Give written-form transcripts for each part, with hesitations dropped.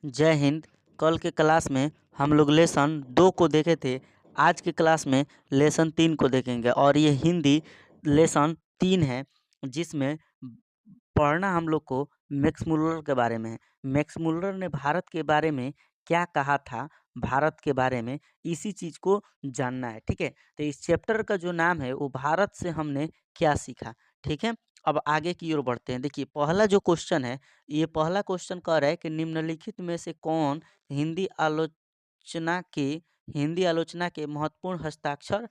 जय हिंद। कल के क्लास में हम लोग लेसन 2 को देखे थे। आज के क्लास में लेसन 3 को देखेंगे और ये हिंदी लेसन 3 है, जिसमें पढ़ना हम लोग को मैक्स मुलर के बारे में है। मैक्स मुलर ने भारत के बारे में क्या कहा था, भारत के बारे में इसी चीज़ को जानना है। ठीक है, तो इस चैप्टर का जो नाम है वो भारत से हमने क्या सीखा। ठीक है, अब आगे की ओर बढ़ते हैं। देखिए, पहला जो क्वेश्चन है, ये पहला क्वेश्चन कह रहा है कि निम्नलिखित में से कौन हिंदी आलोचना के हिंदी आलोचना के महत्वपूर्ण हस्ताक्षर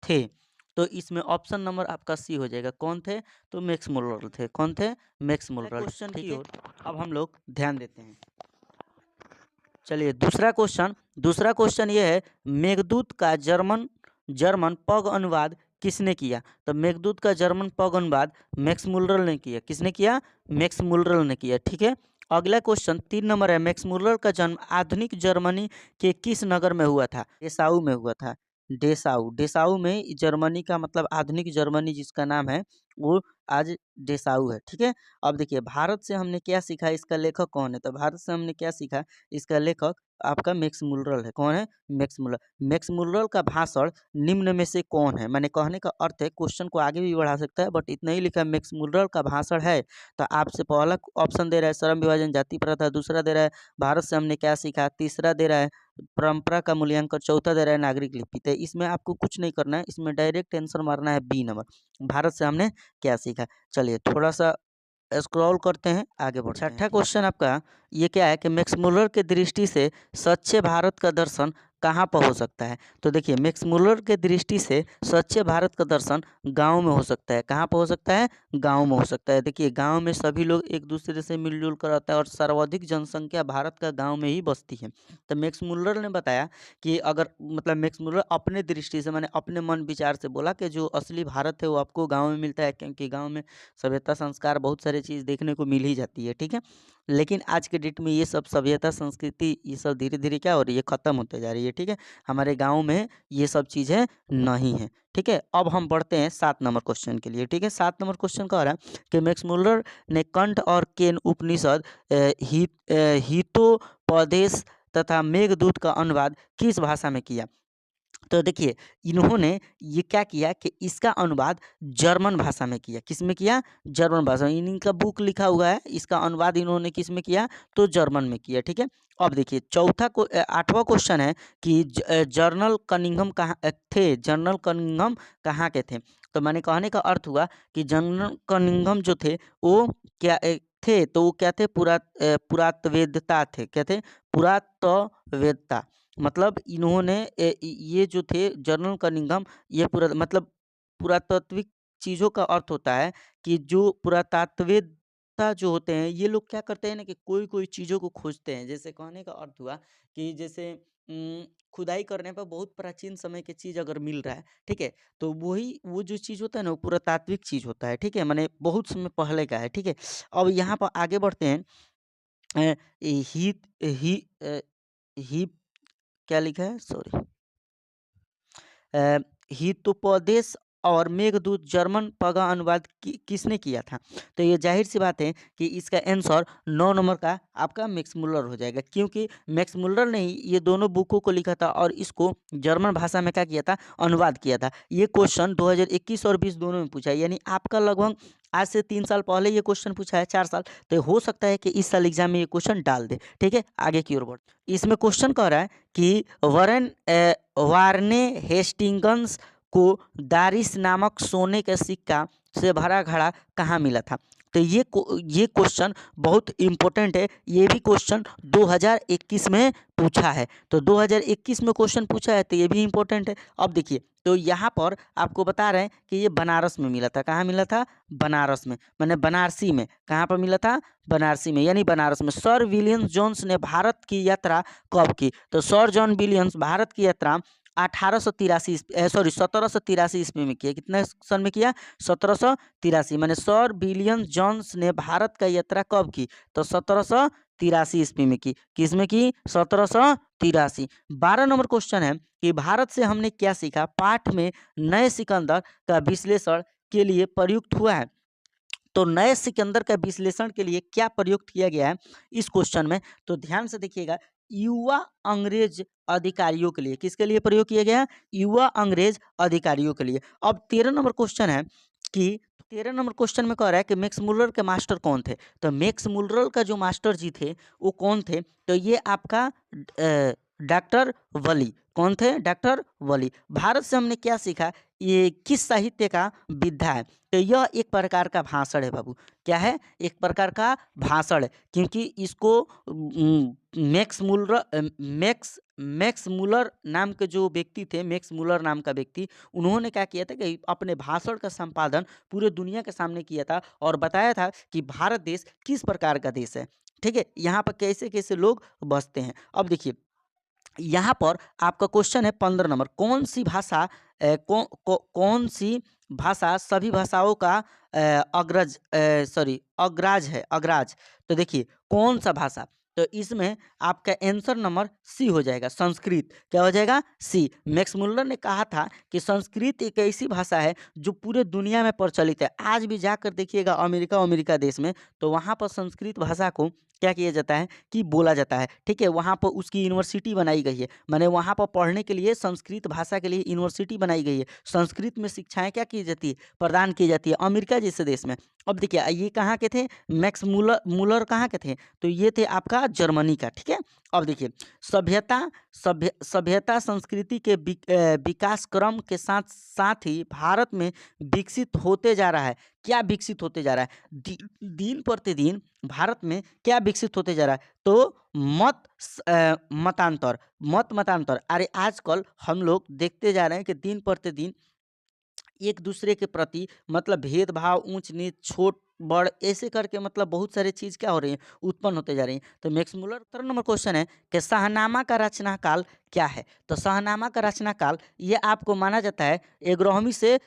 थे। तो इसमें ऑप्शन नंबर आपका सी हो जाएगा। कौन थे? तो मैक्स मुलर थे। कौन थे? Max Muller. क्वेश्चन की ओर अब हम लोग ध्यान देते हैं। चलिए, दूसरा क्वेश्चन ये है, मेघदूत का जर्मन जर्मन पग अनुवाद किसने किया। तो मेघदूत का जर्मन पग अनुवाद मैक्स मुलर ने किया। किसने किया? मैक्स मुलर ने किया। ठीक है, अगला क्वेश्चन 3 नंबर है, मैक्स मुलर का जन्म आधुनिक जर्मनी के किस नगर में हुआ था। डेसाऊ में हुआ था। डेसाऊ डेसाऊ में जर्मनी का मतलब आधुनिक जर्मनी जिसका नाम है वो आज डेसाऊ है। ठीक है, अब देखिए, भारत से हमने क्या सीखा, इसका लेखक कौन है। तो भारत से हमने क्या सीखा, इसका लेखक आपका मैक्स मुलर है। कौन है? Max Muller. मैक्स मुलर का भाषण निम्न में से कौन है। मैंने कहने का अर्थ है, क्वेश्चन को आगे भी बढ़ा सकता है, बट इतना ही लिखा है मैक्स मुलर का भाषण है। तो आपसे पहला ऑप्शन दे रहा है श्रम विभाजन जाति प्रथा, दूसरा दे रहा है भारत से हमने क्या सीखा, तीसरा दे रहा है परंपरा का मूल्यांकन, चौथा दे रहा है नागरिक लिपि। तो इसमें आपको कुछ नहीं करना है, इसमें डायरेक्ट आंसर मारना है बी नंबर, भारत से हमने क्या सीखा। चलिए, थोड़ा सा स्क्रॉल करते हैं, आगे बढ़ते हैं। छठा क्वेश्चन आपका ये क्या है कि मैक्स मुलर के दृष्टि से सच्चे भारत का दर्शन कहाँ पर हो सकता है। तो देखिए, मैक्स मुलर के दृष्टि से सच्चे भारत का दर्शन गांव में हो सकता है। कहाँ पर हो सकता है? गांव में हो सकता है। देखिए, गांव में सभी लोग एक दूसरे से मिलजुल कर रहता है और सर्वाधिक जनसंख्या भारत का गांव में ही बसती है। तो मैक्स मुलर ने बताया कि अगर मतलब मैक्स मुलर अपने दृष्टि से, मैंने अपने मन विचार से बोला कि जो असली भारत है वो आपको गाँव में मिलता है, क्योंकि गाँव में सभ्यता संस्कार बहुत सारी चीज़ देखने को मिल ही जाती है। ठीक है, लेकिन आज के डेट में ये सब सभ्यता संस्कृति ये सब धीरे धीरे क्या हो रही है, ख़त्म होते जा रही है। ठीक है, हमारे गांव में ये सब चीज़ें नहीं है। ठीक है, अब हम बढ़ते हैं 7 नंबर क्वेश्चन के लिए। ठीक है, 7 नंबर क्वेश्चन कह रहा है कि मैक्स मुलर ने कंठ और केन उपनिषद, हितोपदेश तथा मेघदूत का अनुवाद किस भाषा में किया। तो देखिए, इन्होंने ये क्या किया कि इसका अनुवाद जर्मन भाषा में किया। किस में किया? जर्मन भाषा में। इनका बुक लिखा हुआ है, इसका अनुवाद इन्होंने किस में किया? तो जर्मन में किया। ठीक है, अब देखिए, 8वां क्वेश्चन है कि जर्नल कनिंघम कहाँ थे। जनरल कनिंघम कहाँ के थे। तो मैंने कहने का अर्थ हुआ कि जनरल कनिंघम जो थे वो क्या थे, तो वो क्या थे? पुरातत्ववेदता थे। क्या थे? पुरातत्ववेदता। मतलब इन्होंने ये जो थे जनरल कनिंघम, ये पूरा मतलब पुरातात्विक चीज़ों का अर्थ होता है कि जो पुरातात्ववेत्ता जो होते हैं, ये लोग क्या करते हैं ना कि कोई-कोई चीज़ों को खोजते हैं। जैसे कहने का अर्थ हुआ कि जैसे खुदाई करने पर बहुत प्राचीन समय की चीज़ अगर मिल रहा है, ठीक है? तो वही वो जो चीज़ होता है ना, वो पुरातात्विक चीज़ होता है, ठीक है? माने बहुत समय पहले का है, ठीक है? अब यहाँ पर आगे बढ़ते हैं। अ, ही ही अ, ही क्या लिखा है? सॉरी। हितोपदेश और मेघदूत जर्मन पगा अनुवाद किसने किया था। तो ये जाहिर सी बात है कि इसका आंसर 9 नंबर का आपका मैक्स मुलर हो जाएगा, क्योंकि मैक्स मुलर ने ही ये दोनों बुकों को लिखा था और इसको जर्मन भाषा में क्या किया था? अनुवाद किया था। ये क्वेश्चन 2021 और 20 दोनों में पूछा है, यानी आपका लगभग आज से 3 साल पहले ये क्वेश्चन पूछा है, 4 साल। तो हो सकता है कि इस साल एग्जाम में ये क्वेश्चन डाल दे। ठीक है, आगे की ओर बढ़। इसमें क्वेश्चन कह रहा है कि वार्ने हेस्टिंगस को दारिस नामक सोने के सिक्का से भरा घड़ा कहाँ मिला था। तो ये क्वेश्चन बहुत इम्पोर्टेंट है। ये भी क्वेश्चन 2021 में पूछा है। तो 2021 में क्वेश्चन पूछा है तो ये भी इम्पोर्टेंट है। अब देखिए, तो यहाँ पर आपको बता रहे हैं कि ये बनारस में मिला था। कहाँ मिला था? बनारस में, मैंने बनारसी में। कहाँ पर मिला था? बनारसी में, यानी बनारस में। सर विलियम जोन्स ने भारत की यात्रा कब की। तो सर जॉन विलियम्स भारत की यात्रा 1783 ईस्वी में किया। कितने सन में किया? 1783। मैंने सर विलियम जोन्स ने भारत का यात्रा कब की? तो 1783 ईस्वी में की। किस में की? 1783। 12 नंबर क्वेश्चन है कि भारत से हमने क्या सीखा पाठ में नए सिकंदर का विश्लेषण के लिए प्रयुक्त हुआ है। तो नए सिकंदर का विश्लेषण के लिए क्या प्रयुक्त किया गया है इस क्वेश्चन में, तो ध्यान से देखिएगा, युवा अंग्रेज अधिकारियों के लिए, किसके लिए प्रयोग किया गया, युवा अंग्रेज अधिकारियों के लिए। अब 13 नंबर क्वेश्चन है कि 13 नंबर क्वेश्चन में कह रहा है कि मैक्स मुलर के मास्टर कौन थे, तो मैक्स मुलर का जो मास्टर जी थे वो कौन थे, तो ये आपका डॉक्टर वली, कौन थे, डॉक्टर वली। भारत से हमने क्या सीखा, ये किस साहित्य का विधा है, तो यह एक प्रकार का भाषण है बाबू, क्या है, एक प्रकार का भाषण है, क्योंकि इसको मैक्स मुलर नाम के जो व्यक्ति थे, मैक्स मुलर नाम का व्यक्ति, उन्होंने क्या किया था कि अपने भाषण का संपादन पूरे दुनिया के सामने किया था और बताया था कि भारत देश किस प्रकार का देश है, ठीक है, यहाँ पर कैसे कैसे लोग बसते हैं। अब देखिए यहाँ पर आपका क्वेश्चन है 15 नंबर, कौन सी भाषा कौन सी भाषा सभी भाषाओं का अग्राज है, अग्राज, तो देखिए कौन सा भाषा, तो इसमें आपका आंसर नंबर सी हो जाएगा, संस्कृत, क्या हो जाएगा, सी। मैक्स मुलर ने कहा था कि संस्कृत एक ऐसी भाषा है जो पूरे दुनिया में प्रचलित है, आज भी जाकर देखिएगा अमेरिका देश में, तो वहाँ पर संस्कृत भाषा को क्या किया जाता है कि बोला जाता है, ठीक है, वहाँ पर उसकी यूनिवर्सिटी बनाई गई है, माने वहाँ पर पढ़ने के लिए संस्कृत भाषा के लिए यूनिवर्सिटी बनाई गई है, संस्कृत में शिक्षाएं क्या की जाती है, प्रदान की जाती है अमेरिका जैसे देश में। अब देखिए ये कहाँ के थे, मैक्स मुलर कहाँ के थे, तो ये थे आपका जर्मनी का, ठीक है। अब देखिए सभ्यता संस्कृति के विकास क्रम के साथ साथ ही भारत में विकसित होते जा रहा है, क्या विकसित होते जा रहा है, दिन प्रतिदिन भारत में क्या विकसित होते जा रहा है, तो मतांतर, अरे आजकल हम लोग देखते जा रहे हैं कि दिन प्रतिदिन एक दूसरे के प्रति मतलब भेदभाव, ऊंच नीच, छोट बड़, ऐसे करके मतलब बहुत सारे चीज़ क्या हो रही हैं, उत्पन्न होते जा रही हैं। तो मैक्स मुलर 13 नंबर क्वेश्चन है कि शाहनामा का रचना काल क्या है, तो शाहनामा का रचना काल ये आपको माना जाता है 10वीं से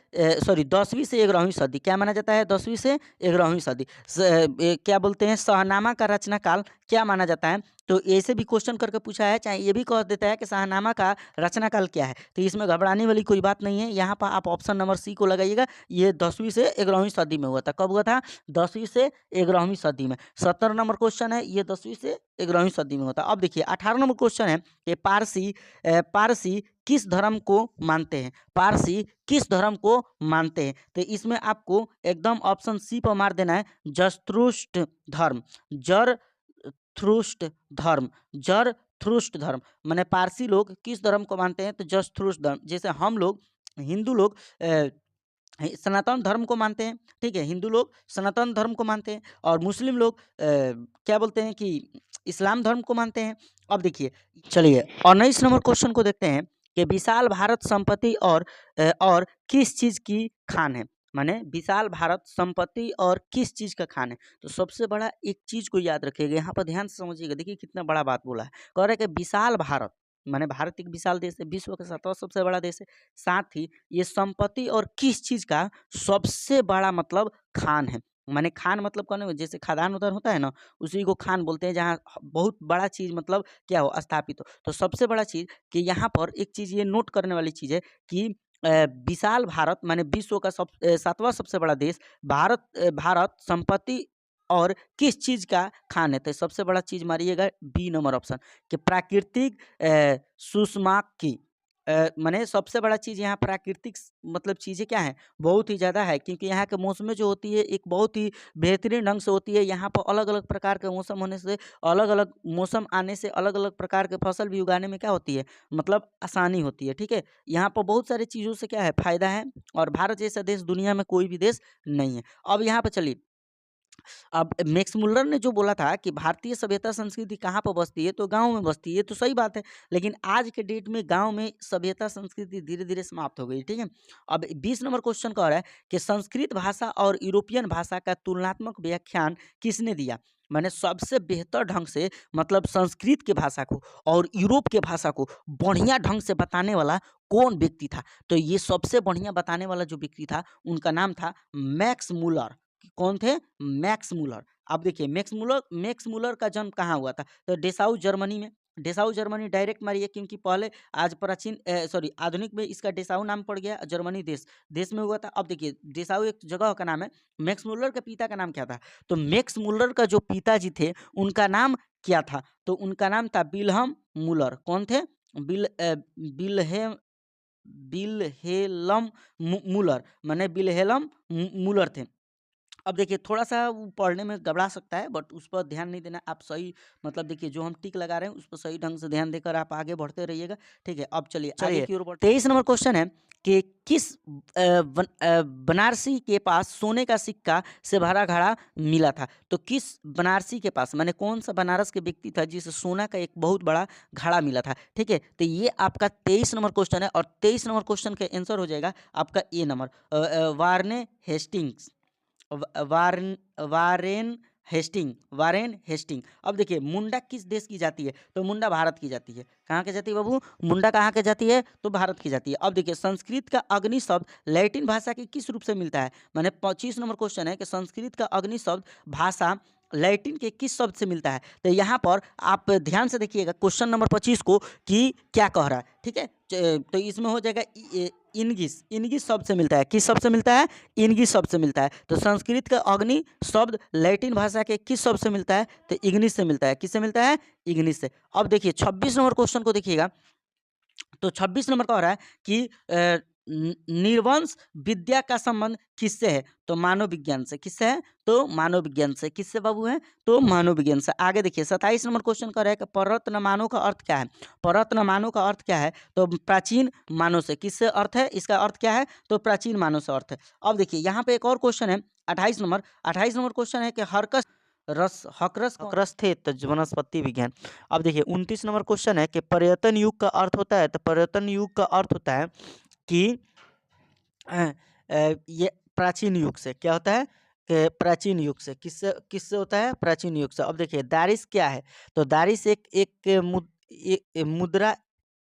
11वीं सदी, क्या माना जाता है, 10वीं से 11वीं सदी, क्या बोलते हैं, शाहनामा का रचना काल क्या माना जाता है, तो ऐसे भी क्वेश्चन करके पूछा है, चाहे ये भी कह देता है कि शाहनामा का रचना काल क्या है, तो इसमें घबराने वाली कोई बात नहीं है, यहाँ पर आप ऑप्शन नंबर सी को लगाइएगा, ये 10वीं से 11वीं सदी में हुआ था, कब हुआ था, 10वीं से 11वीं सदी में। 17 नंबर क्वेश्चन है, ये 10वीं से 11वीं सदी में होता है। अब देखिए 18 नंबर क्वेश्चन है कि पारसी किस धर्म को मानते हैं, पारसी किस धर्म को मानते हैं, तो इसमें आपको एकदम ऑप्शन सी पर मार देना है, जरथुस्ट धर्म, जरथुस्ट धर्म, जरथुस्ट धर्म, माने पारसी लोग किस धर्म को मानते हैं, तो जरथुस्ट धर्म, जैसे हम लोग हिंदू लोग सनातन धर्म को मानते हैं, ठीक है, हिंदू लोग सनातन धर्म को मानते हैं और मुस्लिम लोग क्या बोलते हैं कि इस्लाम धर्म को मानते हैं। अब देखिए चलिए 19 नंबर क्वेश्चन को देखते हैं कि विशाल भारत संपत्ति और किस चीज़ की खान है, माने विशाल भारत संपत्ति और किस चीज़ का खान है, तो सबसे बड़ा एक चीज़ को याद रखिएगा, यहाँ पर ध्यान से समझिएगा, देखिए कितना बड़ा बात बोला है, कह रहा है कि विशाल भारत, माने भारत एक विशाल देश है, विश्व का 7वां सबसे बड़ा देश है, साथ ही ये संपत्ति और किस चीज़ का सबसे बड़ा मतलब खान है, माने खान मतलब कौन है, जैसे खदान उदान होता है ना, उसी को खान बोलते हैं, जहाँ बहुत बड़ा चीज़ मतलब क्या हो, स्थापित हो, तो सबसे बड़ा चीज़ कि यहाँ पर एक चीज़ ये नोट करने वाली चीज़ है कि विशाल भारत माने विश्व का 7वां सबसे बड़ा देश भारत संपत्ति और किस चीज़ का खान है, तो सबसे बड़ा चीज़ मारिएगा बी नंबर ऑप्शन कि प्राकृतिक सुषमाक की, माने सबसे बड़ा चीज़ यहाँ प्राकृतिक मतलब चीज़ें क्या है, बहुत ही ज़्यादा है, क्योंकि यहाँ के मौसमें जो होती है एक बहुत ही बेहतरीन ढंग से होती है, यहाँ पर अलग अलग प्रकार के मौसम होने से, अलग अलग मौसम आने से अलग अलग प्रकार के फसल भी उगाने में क्या होती है, मतलब आसानी होती है, ठीक है, यहाँ पर बहुत सारी चीज़ों से क्या है, फायदा है, और भारत जैसा देश दुनिया में कोई भी देश नहीं है। अब यहाँ पर चलिए, अब मैक्स मुलर ने जो बोला था कि भारतीय सभ्यता संस्कृति कहाँ पर बसती है, तो गांव में बसती है, तो सही बात है, लेकिन आज के डेट में गांव में सभ्यता संस्कृति धीरे धीरे समाप्त हो गई, ठीक है। अब 20 नंबर क्वेश्चन कह रहा है कि संस्कृत भाषा और यूरोपियन भाषा का तुलनात्मक व्याख्यान किसने दिया, मैंने सबसे बेहतर ढंग से मतलब संस्कृत के भाषा को और यूरोप के भाषा को बढ़िया ढंग से बताने वाला कौन व्यक्ति था, तो ये सबसे बढ़िया बताने वाला जो व्यक्ति था उनका नाम था मैक्स मुलर। कौन थे, मैक्स मुलर। अब देखिए मैक्स मुलर का जन्म कहाँ हुआ था, तो डेसाउ जर्मनी में, डेसाऊ जर्मनी डायरेक्ट मारिए, क्योंकि पहले आज प्राचीन सॉरी आधुनिक में इसका डेसाऊ नाम पड़ गया, जर्मनी देश देश में हुआ था। अब देखिए डेसाऊ एक जगह का नाम है। मैक्स मुलर के पिता का नाम क्या था? तो मैक्स मुलर का जो पिताजी थे उनका नाम क्या था? तो उनका नाम था विल्हम मुलर। कौन थे? बिलहे विल्हेल्म मुलर, माने विल्हेल्म मुलर थे। अब देखिए थोड़ा-सा वो पढ़ने में गड़बड़ा सकता है, बट उस पर ध्यान नहीं देना। आप सही मतलब देखिए जो हम टिक लगा रहे हैं उस पर सही ढंग से ध्यान देकर आप आगे बढ़ते रहिएगा, ठीक है? अब चलिए आगे की ओर बढ़ते हैं। 23 नंबर क्वेश्चन है कि किस बनारसी के पास सोने का सिक्का से भरा घड़ा मिला था? तो किस बनारसी के पास, माने कौन-सा बनारस के व्यक्ति था जिसे सोना का एक बहुत बड़ा घड़ा मिला था, ठीक है? तो ये आपका 23 नंबर क्वेश्चन है और 23 नंबर क्वेश्चन का आंसर हो जाएगा आपका A number, Warren Hastings. Warren Warren Hasting. अब देखिए मुंडा किस देश की जाती है? तो मुंडा भारत की जाती है। कहाँ की जाती है बाबू? मुंडा कहाँ की जाती है? तो भारत की जाती है। अब देखिए संस्कृत का अग्नि शब्द लैटिन भाषा के किस रूप से मिलता है? माने 25 नंबर क्वेश्चन है कि संस्कृत का अग्नि शब्द भाषा लैटिन के किस शब्द से मिलता है? तो यहाँ पर आप ध्यान से देखिएगा क्वेश्चन नंबर 25 को कि क्या कह रहा है, ठीक है? तो इसमें हो जाएगा इनगिस। इनगिस शब्द से मिलता है। किस शब्द से मिलता है? इनगिस शब्द से मिलता है। तो संस्कृत का अग्नि शब्द लैटिन भाषा के किस शब्द से मिलता है? तो इग्निस से मिलता है। किससे मिलता है? इग्निस से। अब देखिए 26 नंबर क्वेश्चन को देखिएगा। तो 26 नंबर का हो रहा है कि निर्वंश विद्या का संबंध किससे है? तो मानव विज्ञान से। किससे है? तो मानव विज्ञान से। किससे बाबू है? तो मानव विज्ञान से। आगे देखिए 27 नंबर क्वेश्चन कर रहा है कि प्ररत्न मानव का अर्थ क्या है? प्ररत्न मानव का अर्थ क्या है? तो प्राचीन मानव से। किससे अर्थ है? इसका अर्थ क्या है? तो प्राचीन मानव से अर्थ है। अब देखिए यहाँ पे एक और क्वेश्चन है 28 नंबर क्वेश्चन है कि हरकस हकरस थे तो वनस्पति विज्ञान। अब देखिए 29 नंबर क्वेश्चन है कि पर्यटन युग का अर्थ होता है, तो पर्यटन युग का अर्थ होता है कि ये प्राचीन युग से। क्या होता है? कि प्राचीन युग से। किससे किससे होता है? प्राचीन युग से। अब देखिए दारिश क्या है? तो दारिश एक एक मुद्रा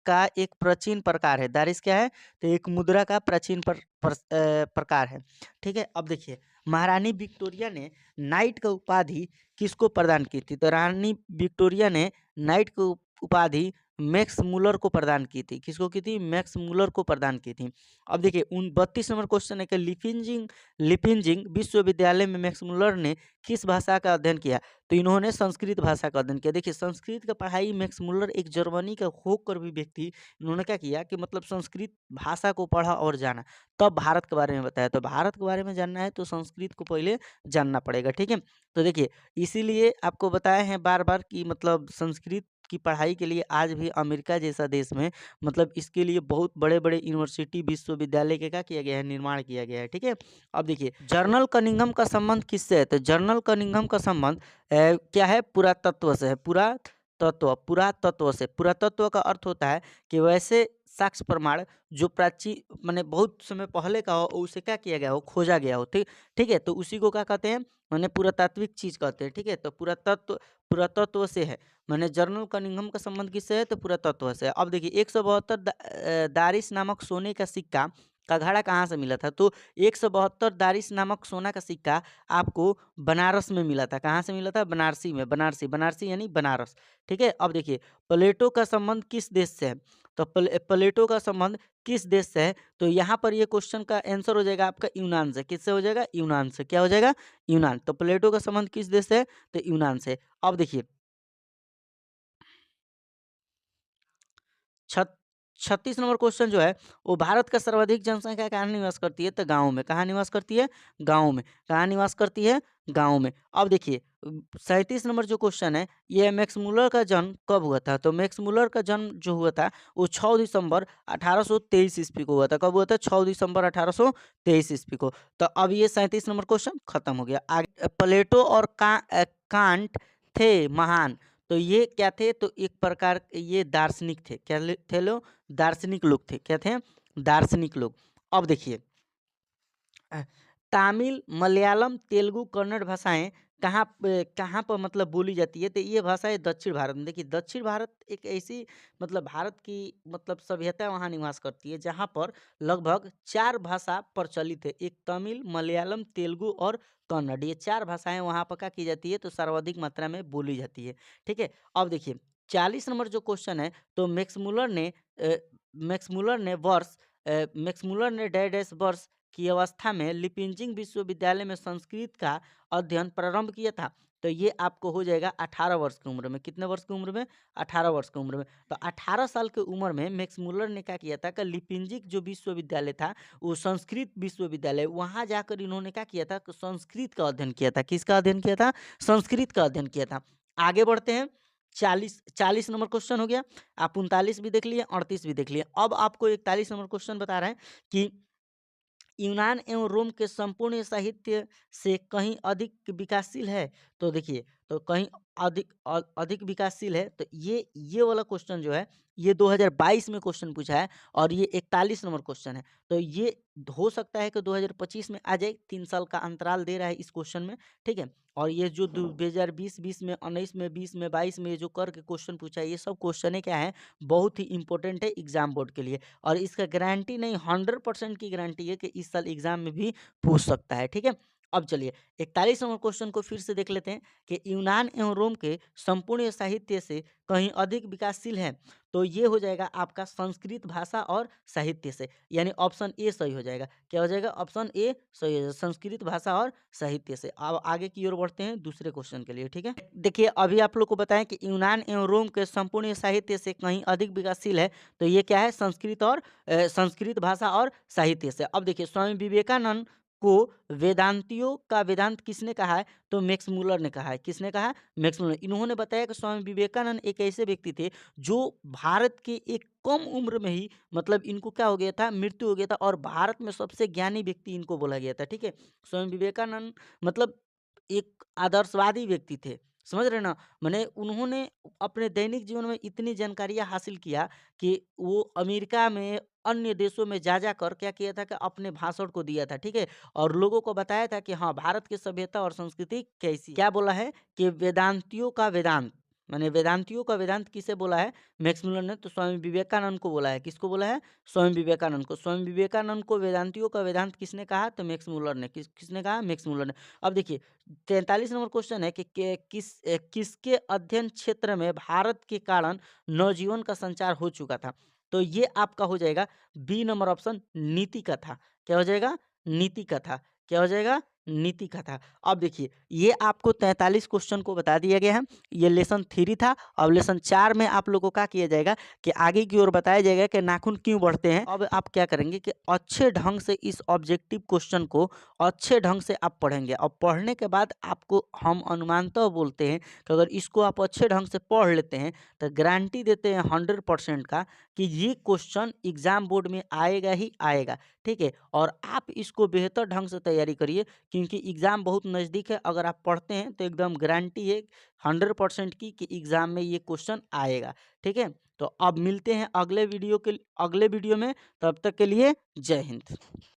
का एक प्राचीन प्रकार है। दारिश क्या है? तो एक मुद्रा का प्राचीन प्रकार है, ठीक है? अब देखिए महारानी विक्टोरिया ने नाइट का उपाधि किसको प्रदान की थी? तो रानी विक्टोरिया ने नाइट को उपाधि मैक्स मुलर को प्रदान की थी। किसको की थी? मैक्स मुलर को प्रदान की थी। अब देखिए 32 नंबर क्वेश्चन है कि लिपिंजिंग विश्वविद्यालय में मैक्स मुलर ने किस भाषा का अध्ययन किया? तो इन्होंने संस्कृत भाषा का अध्ययन किया। देखिए संस्कृत का पढ़ाई मैक्स मुलर एक जर्मनी का होकर भी व्यक्ति, इन्होंने क्या किया कि मतलब संस्कृत भाषा को पढ़ा और जाना, तब भारत के बारे में बताया। तो भारत के बारे में जानना है तो संस्कृत को पहले जानना पड़ेगा, ठीक है? तो देखिए इसीलिए आपको बताए हैं बार बार कि मतलब संस्कृत की पढ़ाई के लिए आज भी अमेरिका जैसा देश में मतलब इसके लिए बहुत बड़े बड़े यूनिवर्सिटी विश्वविद्यालय के क्या किया गया है? निर्माण किया गया है, ठीक है? अब देखिए जर्नल कनिंघम का संबंध किससे है? तो जर्नल कनिंघम का संबंध क्या है? पुरातत्व से है। पुरातत्व से। पुरातत्व का अर्थ होता है कि वैसे साक्ष्य प्रमाण जो प्राचीन माने बहुत समय पहले का हो, उसे क्या किया गया हो? खोजा गया हो, ठीक ठीक है? तो उसी को क्या कहते हैं? माने पुरातात्विक चीज कहते हैं, ठीक है? तो पुरातत्व से है। माने जर्नल कनिंघम का संबंध किससे है? तो पुरातत्व से है। अब देखिए 172 दारिश नामक सोने का सिक्का का घड़ा कहाँ से मिला था? तो 172 दारिश नामक सोना का सिक्का आपको बनारस में मिला था। कहाँ से मिला था? बनारसी में। बनारसी यानी बनारस, ठीक है? अब देखिए प्लेटो का संबंध किस देश से है? तो प्लेटो का संबंध किस देश से है? तो यहाँ पर ये क्वेश्चन का आंसर हो जाएगा आपका यूनान से। किससे हो जाएगा? यूनान से। क्या हो जाएगा? यूनान। तो प्लेटो का संबंध किस देश से है? तो यूनान से। अब देखिए 36 नंबर क्वेश्चन जो है वो भारत का सर्वाधिक जनसंख्या कहाँ निवास करती है? तो गाँव में। कहाँ निवास करती है? गाँव में। कहाँ निवास करती है? गाँव में। अब देखिए 37 नंबर जो क्वेश्चन है ये मैक्स मुलर का जन्म कब हुआ था? तो मैक्स मुलर का जन्म जो हुआ था वो 6 दिसंबर 1823 ईस्वी को हुआ था। कब हुआ था? 6 दिसंबर 1823 ईस्वी को। तो अब ये 37 नंबर क्वेश्चन खत्म हो गया। आगे प्लेटो और कांट थे महान, तो ये क्या थे? तो एक प्रकार ये दार्शनिक थे। क्या थे लोग? दार्शनिक लोग थे। क्या थे? दार्शनिक लोग। अब देखिए अ, तमिल, मलयालम, तेलुगु, कन्नड़ भाषाएँ कहाँ पर मतलब बोली जाती है? तो ये भाषाएँ दक्षिण भारत में। देखिए दक्षिण भारत एक ऐसी मतलब भारत की मतलब सभ्यता वहाँ निवास करती है जहाँ पर लगभग 4 भाषा प्रचलित है। एक तमिल, मलयालम, तेलुगु और कन्नड़, ये 4 भाषाएँ वहाँ पर क्या की जाती है? तो सर्वाधिक मात्रा में बोली जाती है। ठीक है? अब देखिए 40 नंबर जो क्वेश्चन है, तो मैक्स मुलर ने डैश वर्ष की अवस्था में लिपिंजिंग विश्वविद्यालय में संस्कृत का अध्ययन प्रारंभ किया था। तो ये आपको हो जाएगा 18 वर्ष की उम्र में। कितने वर्ष की उम्र में? 18 वर्ष की उम्र में। तो 18 साल की उम्र में मैक्स मुलर ने क्या किया था कि लिपिंजिक जो विश्वविद्यालय था, वो संस्कृत विश्वविद्यालय, वहाँ जाकर इन्होंने क्या किया था कि संस्कृत का अध्ययन किया था। किसका अध्ययन किया था? संस्कृत का अध्ययन किया था। आगे बढ़ते हैं। 40 नंबर क्वेश्चन हो गया। आप 39 भी देख लिए, 38 भी देख लिए। अब आपको 41 नंबर क्वेश्चन बता रहा है कि यूनान एवं रोम के संपूर्ण साहित्य से कहीं अधिक विकासशील है। तो देखिए, तो कहीं अधिक विकासशील है, तो ये वाला क्वेश्चन जो है, ये 2022 में क्वेश्चन पूछा है और ये 41 नंबर क्वेश्चन है। तो ये हो सकता है कि 2025 में आ जाए। 3 साल का अंतराल दे रहा है इस क्वेश्चन में, ठीक है। और ये जो 2020 में, 19 में, 20 में, 22 में जो करके क्वेश्चन पूछा है, ये सब क्वेश्चन क्या है, बहुत ही इंपॉर्टेंट है एग्जाम बोर्ड के लिए। और इसका गारंटी नहीं, 100% की गारंटी है कि इस साल एग्जाम में भी पूछ सकता है, ठीक है। अब चलिए 41 नंबर क्वेश्चन को फिर से देख लेते हैं कि यूनान एवं रोम के संपूर्ण साहित्य से कहीं अधिक विकासशील है। तो ये हो जाएगा आपका संस्कृत भाषा और साहित्य से, यानी ऑप्शन ए सही हो जाएगा। क्या हो जाएगा? ऑप्शन ए सही हो जाएगा, संस्कृत भाषा और साहित्य से। अब आगे की ओर बढ़ते हैं दूसरे क्वेश्चन के लिए, ठीक है। देखिए, अभी आप लोग को बताएं कि यूनान एवं रोम के संपूर्ण साहित्य से कहीं अधिक विकासशील है। तो ये क्या है? संस्कृत और संस्कृत भाषा और साहित्य से। अब देखिए, स्वामी विवेकानंद को वेदांतियों का वेदांत किसने कहा है? तो मैक्स मुलर ने कहा है। किसने कहा है? Max Muller. इन्होंने बताया कि स्वामी विवेकानंद एक ऐसे व्यक्ति थे जो भारत के एक कम उम्र में ही, मतलब इनको क्या हो गया था? मृत्यु हो गया था, और भारत में सबसे ज्ञानी व्यक्ति इनको बोला गया था, ठीक है। स्वामी विवेकानंद मतलब एक आदर्शवादी व्यक्ति थे, समझ रहे ना। मैंने उन्होंने अपने दैनिक जीवन में इतनी जानकारियाँ हासिल किया कि वो अमेरिका में, अन्य देशों में जा जाकर क्या किया था कि अपने भाषण को दिया था, ठीक है। और लोगों को बताया था कि हाँ, भारत की सभ्यता और संस्कृति कैसी है। क्या बोला है कि वेदांतियों का वेदांत, मैंने वेदांतियों का वेदांत किसे बोला है? मैक्स मुलर ने। तो स्वामी विवेकानंद को बोला है। किसको बोला है? स्वामी विवेकानंद को। स्वामी विवेकानंद को वेदांतियों का वेदांत किसने कहा? तो मैक्स मुलर ने। किसने कहा? मैक्स मुलर ने। अब देखिए, 43 नंबर क्वेश्चन है कि किसके अध्ययन क्षेत्र में भारत के कारण नवजीवन का संचार हो चुका था। तो ये आपका हो जाएगा बी नंबर ऑप्शन, नीति कथा। क्या हो जाएगा? नीति कथा। क्या हो जाएगा? नीति कथा। अब देखिए, ये आपको 43 क्वेश्चन को बता दिया गया है। ये लेसन 3 था। अब लेसन 4 में आप लोगों को क्या किया जाएगा कि आगे की ओर बताया जाएगा कि नाखून क्यों बढ़ते हैं। अब आप क्या करेंगे कि अच्छे ढंग से इस ऑब्जेक्टिव क्वेश्चन को अच्छे ढंग से आप पढ़ेंगे, और पढ़ने के बाद आपको हम अनुमानतः बोलते हैं कि अगर इसको आप अच्छे ढंग से पढ़ लेते हैं, तो गारंटी देते हैं 100% का कि ये क्वेश्चन एग्जाम बोर्ड में आएगा ही आएगा, ठीक है। और आप इसको बेहतर ढंग से तैयारी करिए, क्योंकि एग्जाम बहुत नज़दीक है। अगर आप पढ़ते हैं तो एकदम गारंटी है 100% की कि एग्जाम में ये क्वेश्चन आएगा, ठीक है। तो अब मिलते हैं अगले वीडियो में। तब तक के लिए जय हिंद।